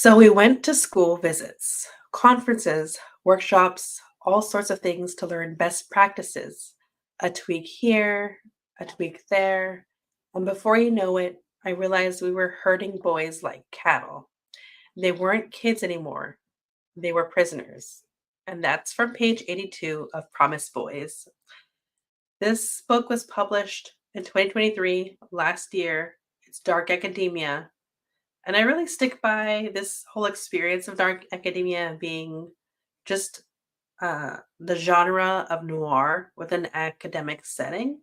So we went to school visits, conferences, workshops, all sorts of things to learn best practices. A tweak here, a tweak there. And before you know it, I realized we were herding boys like cattle. They weren't kids anymore, they were prisoners. And that's from page 82 of Promise Boys. This book was published in 2023, last year. It's dark academia, and I really stick by this whole experience of dark academia being just the genre of noir with an academic setting.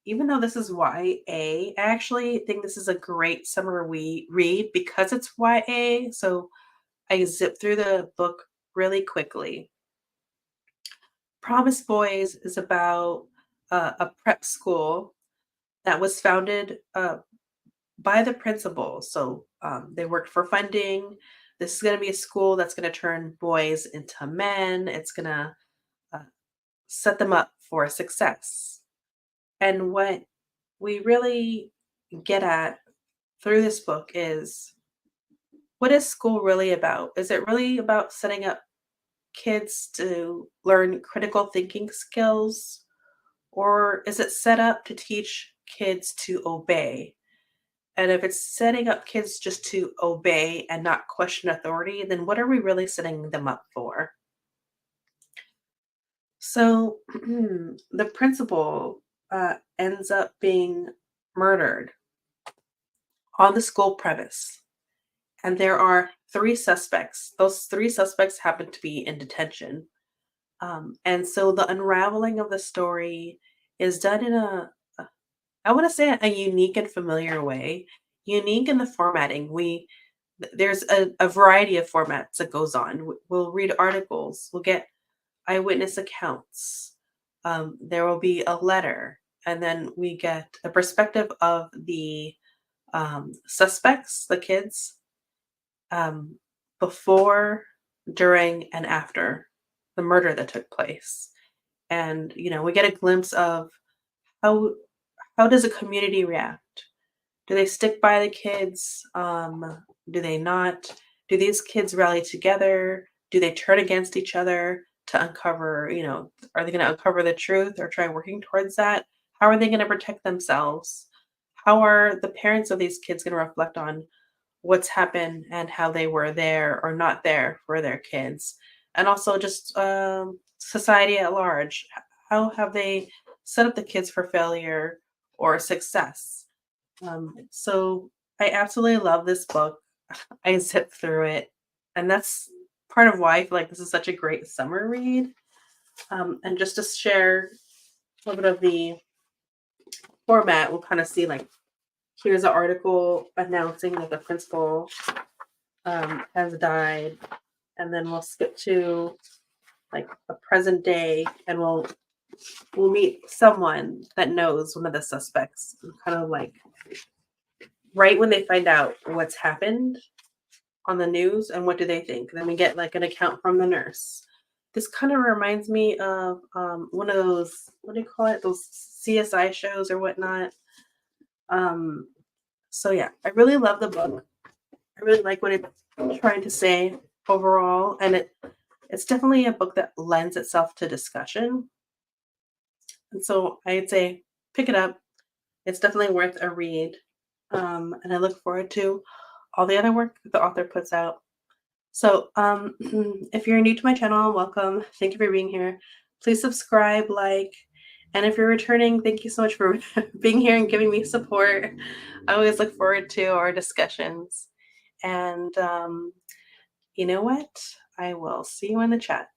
Even though this is YA, I actually think this is a great summer read because it's YA. So I zip through the book really quickly. Promise Boys is about a prep school that was founded by the principal. So they worked for funding. This is going to be a school that's going to turn boys into men. It's going to uh, set them up for success. And what we really get at through this book is, what is school really about? Is it really about setting up kids to learn critical thinking skills? Or is it set up to teach kids to obey? And if it's setting up kids just to obey and not question authority, then what are we really setting them up for? So the principal ends up being murdered on the school premise. And there are three suspects. Those three suspects happen to be in detention. And so the unraveling of the story is done in I want to say a unique and familiar way. Unique in the formatting. There's a variety of formats that goes on. We'll read articles. We'll get eyewitness accounts. There will be a letter, and then we get a perspective of the suspects, the kids, um, before, during, and after the murder that took place. And we get a glimpse of how how does a community react? Do they stick by the kids? Do they not? Do these kids rally together? Do they turn against each other to uncover, are they going to uncover the truth or try working towards that? How are they going to protect themselves? How are the parents of these kids going to reflect on what's happened and how they were there or not there for their kids? And also just society at large. How have they set up the kids for failure or success? So I absolutely love this book. I zip through it, and that's part of why I feel like this is such a great summer read. And just to share a little bit of the format, we'll kind of see like here's an article announcing that the principal has died, and then we'll skip to like a present day, and we'll meet someone that knows one of the suspects, and kind of like right when they find out what's happened on the news and what do they think. Then we get like an account from the nurse. This kind of reminds me of one of those, what do you call it? Those CSI shows or whatnot. Um, so yeah, I really love the book. I really like what it's trying to say overall, and it's definitely a book that lends itself to discussion. And so I'd say pick it up. It's definitely worth a read. And I look forward to all the other work the author puts out. So, if you're new to my channel, welcome. Thank you for being here. Please subscribe, like, and if you're returning, thank you so much for being here and giving me support. I always look forward to our discussions. And you know what? I will see you in the chat.